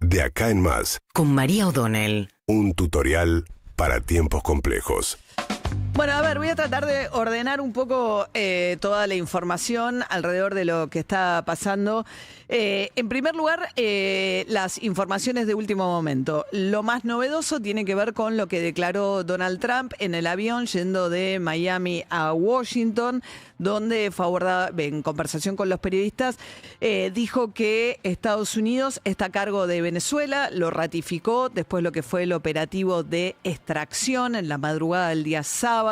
De acá en más, con María O'Donnell. un tutorial para tiempos complejos. Bueno, a ver, voy a tratar de ordenar un poco toda la información alrededor de lo que está pasando. En primer lugar, las informaciones de último momento. Lo más novedoso tiene que ver con lo que declaró Donald Trump en el avión yendo de Miami a Washington, donde fue abordada en conversación con los periodistas, dijo que Estados Unidos está a cargo de Venezuela, lo ratificó después lo que fue el operativo de extracción en la madrugada del día sábado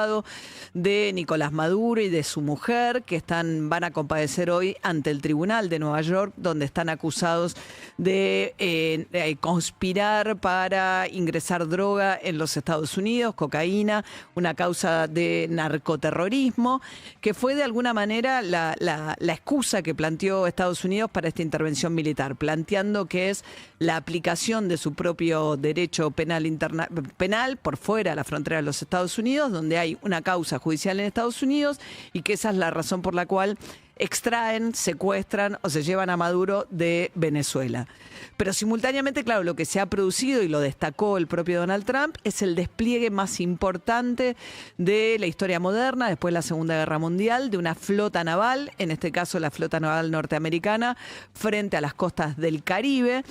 de Nicolás Maduro y de su mujer, que van a comparecer hoy ante el tribunal de Nueva York, donde están acusados de conspirar para ingresar droga en los Estados Unidos, cocaína, una causa de narcoterrorismo, que fue de alguna manera la excusa que planteó Estados Unidos para esta intervención militar, planteando que es la aplicación de su propio derecho penal por fuera de la frontera de los Estados Unidos, donde hay una causa judicial en Estados Unidos y que esa es la razón por la cual extraen, secuestran o se llevan a Maduro de Venezuela. Pero simultáneamente, claro, lo que se ha producido, y lo destacó el propio Donald Trump, es el despliegue más importante de la historia moderna, después de la Segunda Guerra Mundial, de una flota naval, en este caso la flota naval norteamericana, frente a las costas del Caribe,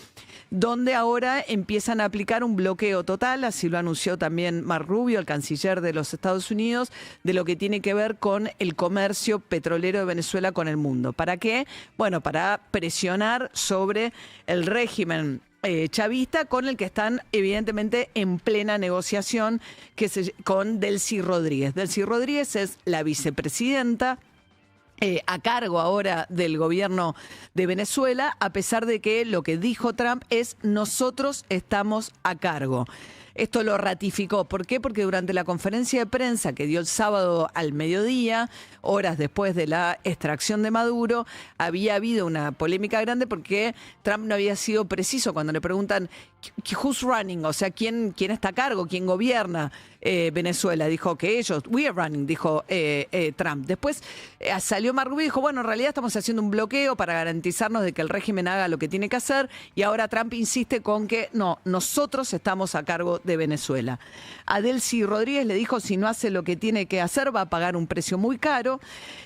donde ahora empiezan a aplicar un bloqueo total, así lo anunció también Marco Rubio, el canciller de los Estados Unidos, de lo que tiene que ver con el comercio petrolero de Venezuela con el mundo. ¿Para qué? Bueno, para presionar sobre el régimen chavista, con el que están evidentemente en plena negociación con Delcy Rodríguez. Delcy Rodríguez es la vicepresidenta a cargo ahora del gobierno de Venezuela, a pesar de que lo que dijo Trump es: nosotros estamos a cargo. Esto lo ratificó. ¿Por qué? Porque durante la conferencia de prensa que dio el sábado al mediodía, horas después de la extracción de Maduro, había habido una polémica grande porque Trump no había sido preciso cuando le preguntan who's running, o sea, quién está a cargo, quién gobierna Venezuela. Dijo que ellos, we are running, dijo Trump. Después salió Marco Rubio y dijo, bueno, en realidad estamos haciendo un bloqueo para garantizarnos de que el régimen haga lo que tiene que hacer, y ahora Trump insiste con que no, nosotros estamos a cargo de Venezuela. A Delcy Rodríguez le dijo, si no hace lo que tiene que hacer va a pagar un precio muy caro,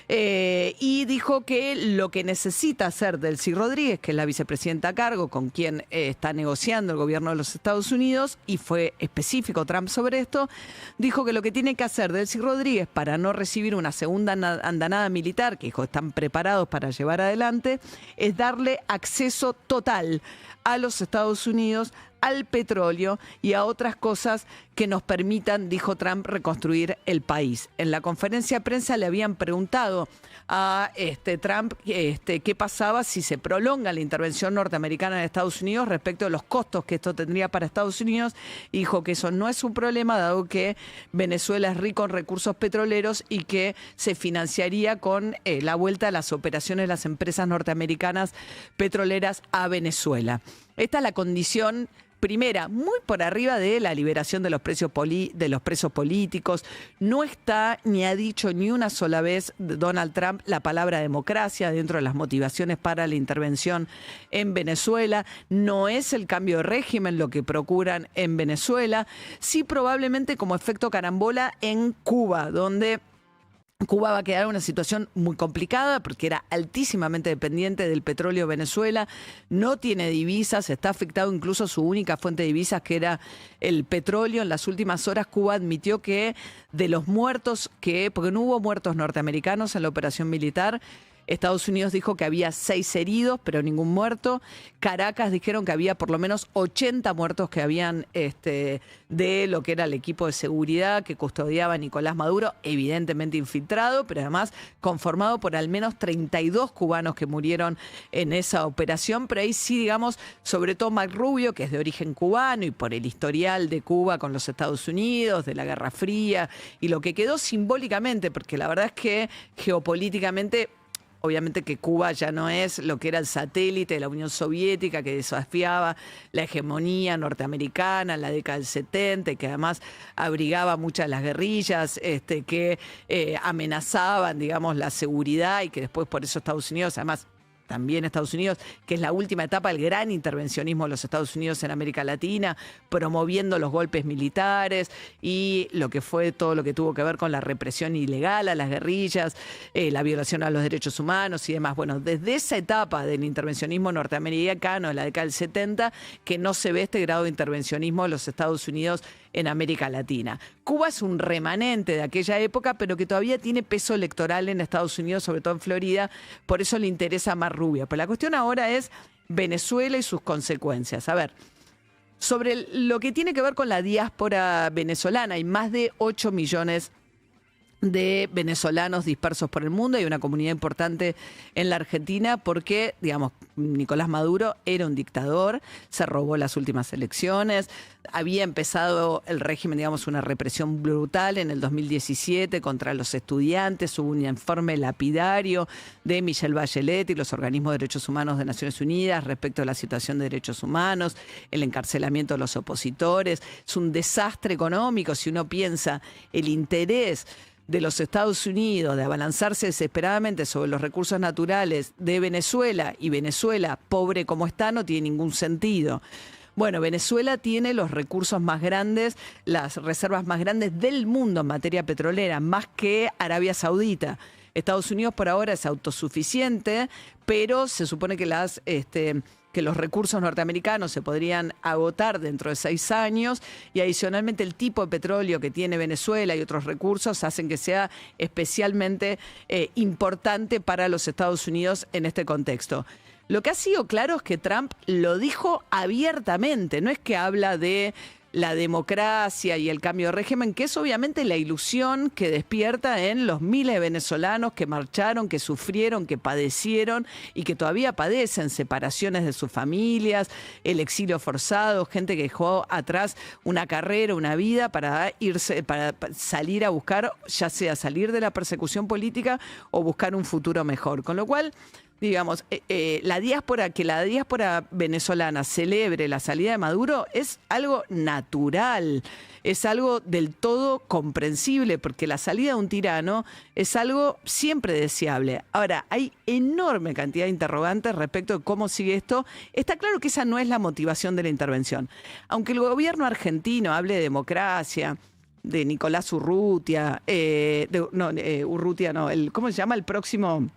y dijo que lo que necesita hacer Delcy Rodríguez, que es la vicepresidenta a cargo, con quien está negociando el gobierno de los Estados Unidos, y fue específico Trump sobre esto, dijo que lo que tiene que hacer Delcy Rodríguez para no recibir una segunda andanada militar, que dijo están preparados para llevar adelante, es darle acceso total a los Estados Unidos, al petróleo y a otras cosas que nos permitan, dijo Trump, reconstruir el país. En la conferencia de prensa le habían preguntado a Trump qué pasaba si se prolonga la intervención norteamericana en Estados Unidos respecto de los costos que esto tendría para Estados Unidos, y dijo que eso no es un problema, dado que Venezuela es rico en recursos petroleros y que se financiaría con la vuelta a las operaciones de las empresas norteamericanas petroleras a Venezuela. Esta es la condición primera, muy por arriba de la liberación de los presos políticos. No está ni ha dicho ni una sola vez Donald Trump la palabra democracia dentro de las motivaciones para la intervención en Venezuela. No es el cambio de régimen lo que procuran en Venezuela. Sí, probablemente como efecto carambola en Cuba, donde Cuba va a quedar en una situación muy complicada porque era altísimamente dependiente del petróleo de Venezuela, no tiene divisas, está afectado incluso su única fuente de divisas, que era el petróleo. En las últimas horas Cuba admitió que de los muertos, porque no hubo muertos norteamericanos en la operación militar, Estados Unidos dijo que había 6 heridos, pero ningún muerto. Caracas dijeron que había por lo menos 80 muertos que habían de lo que era el equipo de seguridad que custodiaba a Nicolás Maduro, evidentemente infiltrado, pero además conformado por al menos 32 cubanos que murieron en esa operación. Pero ahí sí, digamos, sobre todo Marco Rubio, que es de origen cubano y por el historial de Cuba con los Estados Unidos, de la Guerra Fría, y lo que quedó simbólicamente, porque la verdad es que geopolíticamente, obviamente que Cuba ya no es lo que era el satélite de la Unión Soviética, que desafiaba la hegemonía norteamericana en la década del 70, y que además abrigaba muchas de las guerrillas que amenazaban, digamos, la seguridad, y que después por eso Estados Unidos además también Estados Unidos, que es la última etapa del gran intervencionismo de los Estados Unidos en América Latina, promoviendo los golpes militares y lo que fue todo lo que tuvo que ver con la represión ilegal a las guerrillas, la violación a los derechos humanos y demás. Bueno, desde esa etapa del intervencionismo norteamericano, en la década del 70, que no se ve este grado de intervencionismo de los Estados Unidos en América Latina. Cuba es un remanente de aquella época, pero que todavía tiene peso electoral en Estados Unidos, sobre todo en Florida, por eso le interesa más Rubio. Pero la cuestión ahora es Venezuela y sus consecuencias. A ver, sobre lo que tiene que ver con la diáspora venezolana, hay más de 8 millones de venezolanos dispersos por el mundo. Hay una comunidad importante en la Argentina porque, digamos, Nicolás Maduro era un dictador, se robó las últimas elecciones, había empezado el régimen, digamos, una represión brutal en el 2017 contra los estudiantes, hubo un informe lapidario de Michelle Bachelet y los organismos de derechos humanos de Naciones Unidas respecto a la situación de derechos humanos, el encarcelamiento de los opositores. Es un desastre económico si uno piensa el interés de los Estados Unidos de abalanzarse desesperadamente sobre los recursos naturales de Venezuela, y Venezuela, pobre como está, no tiene ningún sentido. Bueno, Venezuela tiene los recursos más grandes, las reservas más grandes del mundo en materia petrolera, más que Arabia Saudita. Estados Unidos por ahora es autosuficiente, pero se supone que que los recursos norteamericanos se podrían agotar dentro de 6 años, y adicionalmente el tipo de petróleo que tiene Venezuela y otros recursos hacen que sea especialmente importante para los Estados Unidos en este contexto. Lo que ha sido claro es que Trump lo dijo abiertamente, no es que habla de la democracia y el cambio de régimen, que es obviamente la ilusión que despierta en los miles de venezolanos que marcharon, que sufrieron, que padecieron y que todavía padecen separaciones de sus familias, el exilio forzado, gente que dejó atrás una carrera, una vida para irse, para salir a buscar, ya sea salir de la persecución política o buscar un futuro mejor. Con lo cual, digamos, que la diáspora venezolana celebre la salida de Maduro es algo natural, es algo del todo comprensible, porque la salida de un tirano es algo siempre deseable. Ahora, hay enorme cantidad de interrogantes respecto de cómo sigue esto. Está claro que esa no es la motivación de la intervención. Aunque el gobierno argentino hable de democracia, de Nicolás Urrutia, ¿cómo se llama el próximo?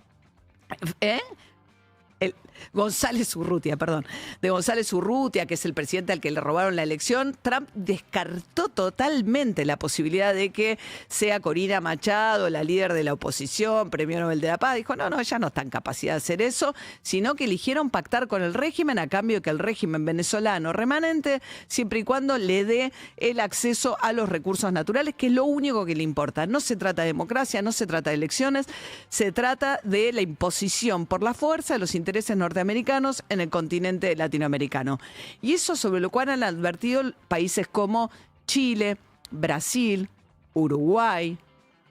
González Urrutia, perdón, de González Urrutia, que es el presidente al que le robaron la elección. Trump descartó totalmente la posibilidad de que sea Corina Machado, la líder de la oposición, premio Nobel de la Paz. Dijo, no, ella no está en capacidad de hacer eso, sino que eligieron pactar con el régimen a cambio de que el régimen venezolano remanente, siempre y cuando le dé el acceso a los recursos naturales, que es lo único que le importa. No se trata de democracia, no se trata de elecciones, se trata de la imposición por la fuerza de los intereses norteamericanos en el continente latinoamericano. Y eso sobre lo cual han advertido países como Chile, Brasil, Uruguay,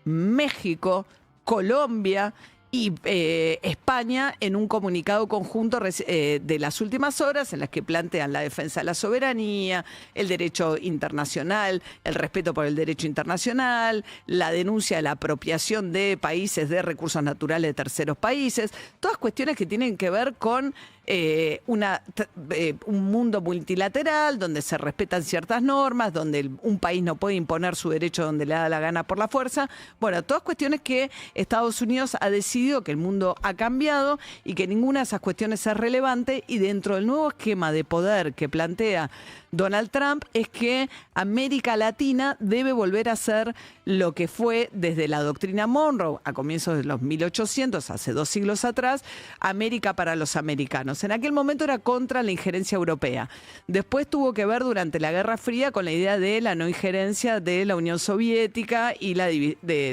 México, Colombia y España en un comunicado conjunto de las últimas horas, en las que plantean la defensa de la soberanía, el derecho internacional, el respeto por el derecho internacional, la denuncia de la apropiación de países de recursos naturales de terceros países, todas cuestiones que tienen que ver con un mundo multilateral donde se respetan ciertas normas, donde un país no puede imponer su derecho donde le da la gana por la fuerza. Bueno, todas cuestiones que Estados Unidos ha decidido que el mundo ha cambiado y que ninguna de esas cuestiones es relevante, y dentro del nuevo esquema de poder que plantea Donald Trump es que América Latina debe volver a ser lo que fue desde la doctrina Monroe a comienzos de los 1800, hace 2 siglos atrás, América para los americanos. En aquel momento era contra la injerencia europea. Después tuvo que ver durante la Guerra Fría con la idea de la no injerencia de la Unión Soviética y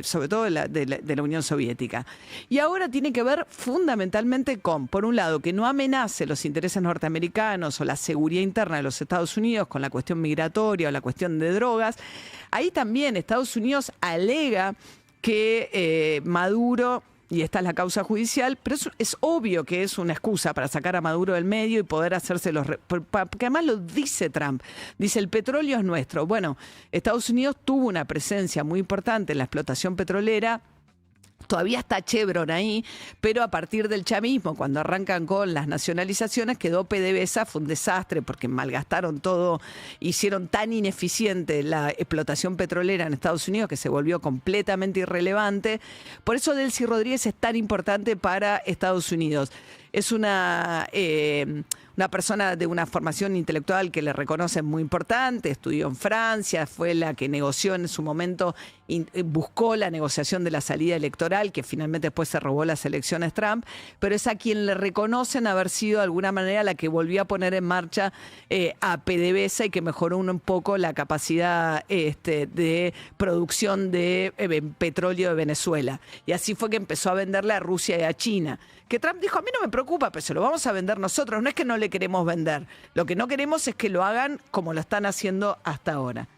sobre todo de la Unión Soviética. Y ahora tiene que ver fundamentalmente con, por un lado, que no amenace los intereses norteamericanos o la seguridad interna de los Estados Unidos con la cuestión migratoria o la cuestión de drogas. Ahí también Estados Unidos alega que Maduro, y esta es la causa judicial, pero es obvio que es una excusa para sacar a Maduro del medio y poder hacerse porque además lo dice Trump, dice el petróleo es nuestro. Bueno, Estados Unidos tuvo una presencia muy importante en la explotación petrolera Todavía está Chevron ahí, pero a partir del chavismo, cuando arrancan con las nacionalizaciones, quedó PDVSA, fue un desastre porque malgastaron todo, hicieron tan ineficiente la explotación petrolera en Estados Unidos que se volvió completamente irrelevante. Por eso Delcy Rodríguez es tan importante para Estados Unidos. Es una persona de una formación intelectual que le reconocen muy importante, estudió en Francia, fue la que negoció en su momento, buscó la negociación de la salida electoral, que finalmente después se robó las elecciones Trump, pero es a quien le reconocen haber sido de alguna manera la que volvió a poner en marcha a PDVSA y que mejoró un poco la capacidad de producción de petróleo de Venezuela. Y así fue que empezó a venderle a Rusia y a China. Que Trump dijo, a mí no me preocupa, pero se lo vamos a vender nosotros. No es que no le queremos vender. Lo que no queremos es que lo hagan como lo están haciendo hasta ahora.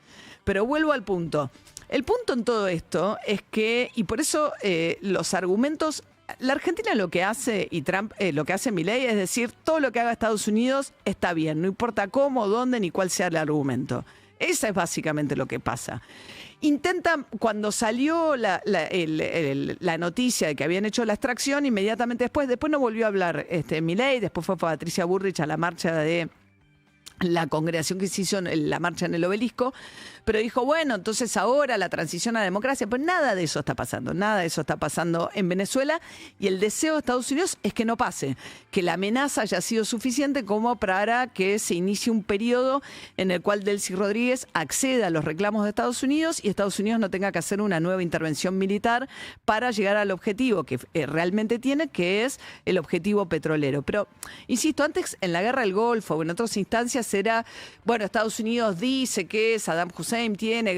Pero vuelvo al punto. El punto en todo esto es que, y por eso los argumentos, la Argentina lo que hace, y Trump lo que hace Milei, es decir, todo lo que haga Estados Unidos está bien, no importa cómo, dónde, ni cuál sea el argumento. Esa es básicamente lo que pasa. Intentan, cuando salió la noticia de que habían hecho la extracción, inmediatamente después no volvió a hablar Milei, después fue Patricia Bullrich a la marcha de la congregación que se hizo en la marcha en el Obelisco, pero dijo, bueno, entonces ahora la transición a la democracia, pues nada de eso está pasando, nada de eso está pasando en Venezuela, y el deseo de Estados Unidos es que no pase, que la amenaza haya sido suficiente como para que se inicie un periodo en el cual Delcy Rodríguez acceda a los reclamos de Estados Unidos y Estados Unidos no tenga que hacer una nueva intervención militar para llegar al objetivo que realmente tiene, que es el objetivo petrolero. Pero, insisto, antes en la guerra del Golfo o en otras instancias era, bueno, Estados Unidos dice que Saddam Hussein tiene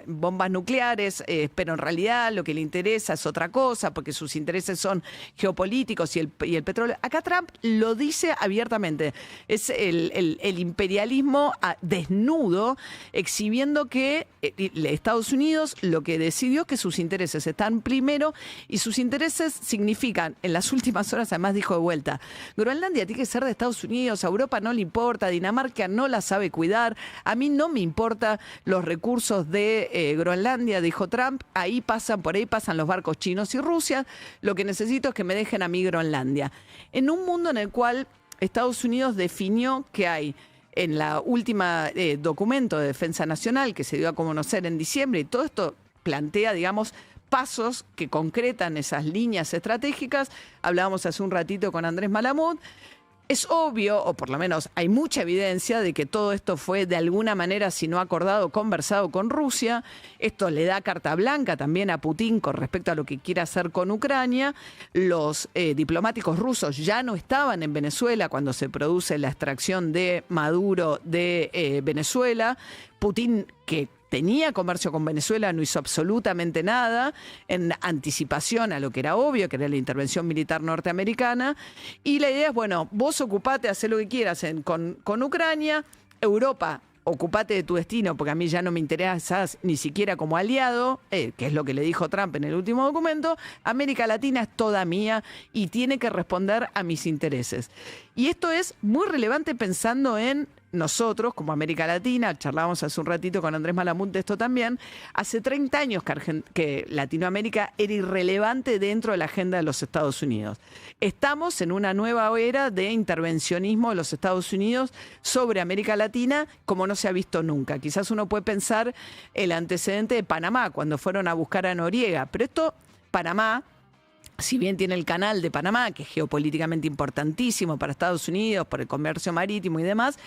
bombas nucleares, pero en realidad lo que le interesa es otra cosa, porque sus intereses son geopolíticos y el petróleo. Acá Trump lo dice abiertamente. Es el imperialismo desnudo, exhibiendo que Estados Unidos lo que decidió es que sus intereses están primero, y sus intereses significan, en las últimas horas además dijo de vuelta, Groenlandia tiene que ser de Estados Unidos, a Europa no le importa, Dinamarca no la sabe cuidar, a mí no me importa los recursos de Groenlandia, dijo Trump, por ahí pasan los barcos chinos y Rusia, lo que necesito es que me dejen a mí Groenlandia. En un mundo en el cual Estados Unidos definió que hay en la última documento de defensa nacional que se dio a conocer en diciembre, y todo esto plantea, digamos, pasos que concretan esas líneas estratégicas. Hablábamos hace un ratito con Andrés Malamud. Es obvio, o por lo menos hay mucha evidencia de que todo esto fue de alguna manera, si no acordado, conversado con Rusia. Esto le da carta blanca también a Putin con respecto a lo que quiere hacer con Ucrania. Los diplomáticos rusos ya no estaban en Venezuela cuando se produce la extracción de Maduro de Venezuela. Putin, que tenía comercio con Venezuela, no hizo absolutamente nada en anticipación a lo que era obvio, que era la intervención militar norteamericana. Y la idea es, bueno, vos ocupate, hacé lo que quieras con Ucrania, Europa, ocupate de tu destino, porque a mí ya no me interesas ni siquiera como aliado, que es lo que le dijo Trump en el último documento. América Latina es toda mía y tiene que responder a mis intereses. Y esto es muy relevante pensando en nosotros, como América Latina. Charlábamos hace un ratito con Andrés Malamud de esto también. Hace 30 años que Latinoamérica era irrelevante dentro de la agenda de los Estados Unidos. Estamos en una nueva era de intervencionismo de los Estados Unidos sobre América Latina como no se ha visto nunca. Quizás uno puede pensar el antecedente de Panamá, cuando fueron a buscar a Noriega, pero esto, Panamá, si bien tiene el canal de Panamá, que es geopolíticamente importantísimo para Estados Unidos, por el comercio marítimo y demás,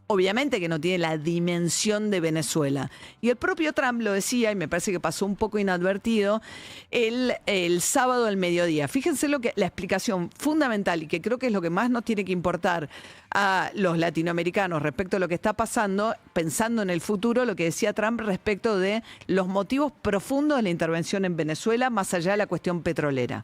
obviamente que no tiene la dimensión de Venezuela. Y el propio Trump lo decía, y me parece que pasó un poco inadvertido, el sábado al mediodía. Fíjense la explicación fundamental, y que creo que es lo que más nos tiene que importar a los latinoamericanos respecto a lo que está pasando, pensando en el futuro, lo que decía Trump respecto de los motivos profundos de la intervención en Venezuela, más allá de la cuestión petrolera.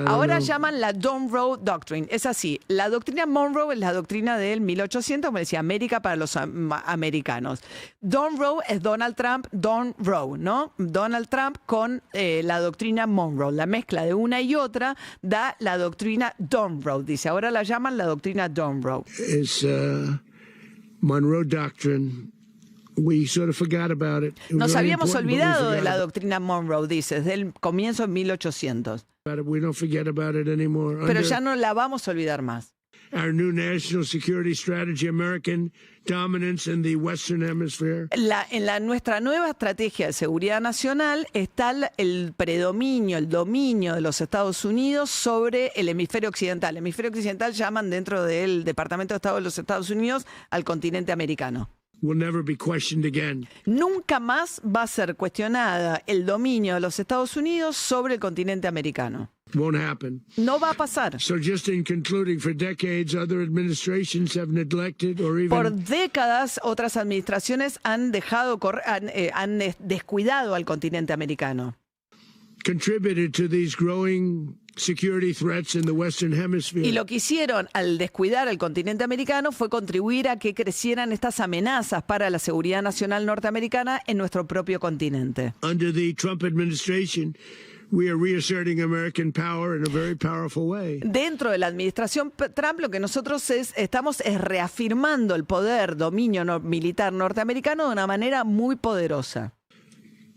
Ahora llaman la Monroe Doctrine. Es así, la doctrina Monroe es la doctrina del 1800, como decía, América para los americanos. Monroe es Donald Trump, Monroe, ¿no? Donald Trump con la doctrina Monroe. La mezcla de una y otra da la doctrina Monroe. Dice, ahora la llaman la doctrina Monroe. Monroe Doctrine we sort of forgot about it. It was Nos very habíamos important, but we olvidado de forgot la about doctrina Monroe, dice, desde el comienzo en 1800. it. We don't forget about it anymore. Pero Under ya no la vamos a olvidar más. our new national security strategy, American dominance in the Western Hemisphere, Nuestra nueva estrategia de seguridad nacional está el predominio, el dominio de los Estados Unidos sobre el hemisferio occidental. El hemisferio occidental llaman dentro del Departamento de Estado de los Estados Unidos al continente americano. will never be questioned again. Nunca más va a ser cuestionada el dominio de los Estados Unidos sobre el continente americano. Won't happen. No va a pasar. So just in concluding, for decades, other administrations have neglected or Por even décadas, otras administraciones han descuidado al continente americano. contributed to these growing security threats in the Western Hemisphere. Y lo que hicieron al descuidar al continente americano fue contribuir a que crecieran estas amenazas para la seguridad nacional norteamericana en nuestro propio continente. Under the Trump administration, we are reasserting American power in a very powerful way. Dentro de la administración Trump, lo que nosotros estamos reafirmando el poder, dominio militar norteamericano de una manera muy poderosa.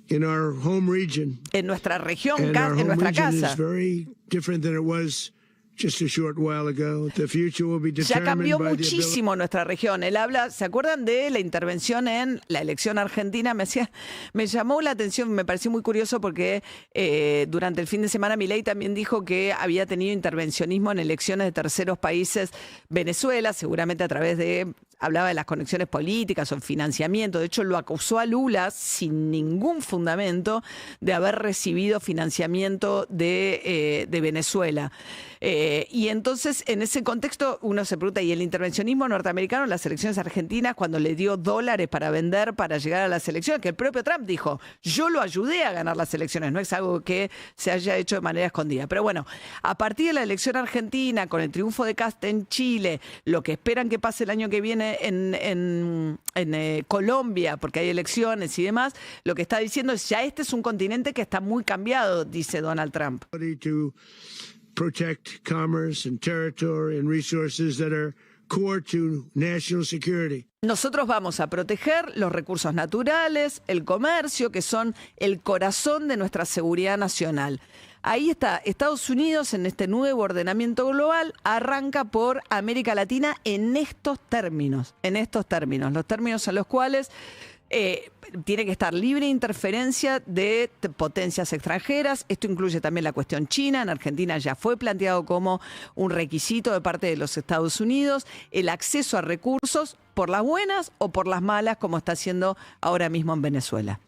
In our home region, En nuestra región, and our en home nuestra region casa. is very different than it was just a short while ago. The future will be Ya determined cambió by the ability. muchísimo nuestra región. Él habla, ¿se acuerdan de la intervención en la elección argentina? Me llamó la atención, me pareció muy curioso porque durante el fin de semana Milei también dijo que había tenido intervencionismo en elecciones de terceros países. Venezuela, seguramente a través hablaba de las conexiones políticas o el financiamiento. De hecho, lo acusó a Lula sin ningún fundamento de haber recibido financiamiento de Venezuela. Y entonces, en ese contexto, uno se pregunta, ¿y el intervencionismo norteamericano en las elecciones argentinas cuando le dio dólares para vender para llegar a las elecciones? Que el propio Trump dijo, yo lo ayudé a ganar las elecciones, no es algo que se haya hecho de manera escondida. Pero bueno, a partir de la elección argentina, con el triunfo de Kast en Chile, lo que esperan que pase el año que viene en Colombia, porque hay elecciones y demás, lo que está diciendo es, ya este es un continente que está muy cambiado, dice Donald Trump. To protect commerce and territory and resources that are core to national security. Nosotros vamos a proteger los recursos naturales, el comercio, que son el corazón de nuestra seguridad nacional. Ahí está, Estados Unidos en este nuevo ordenamiento global arranca por América Latina en estos términos, los términos en los cuales tiene que estar libre de interferencia de potencias extranjeras. Esto incluye también la cuestión china. En Argentina ya fue planteado como un requisito de parte de los Estados Unidos el acceso a recursos por las buenas o por las malas, como está haciendo ahora mismo en Venezuela.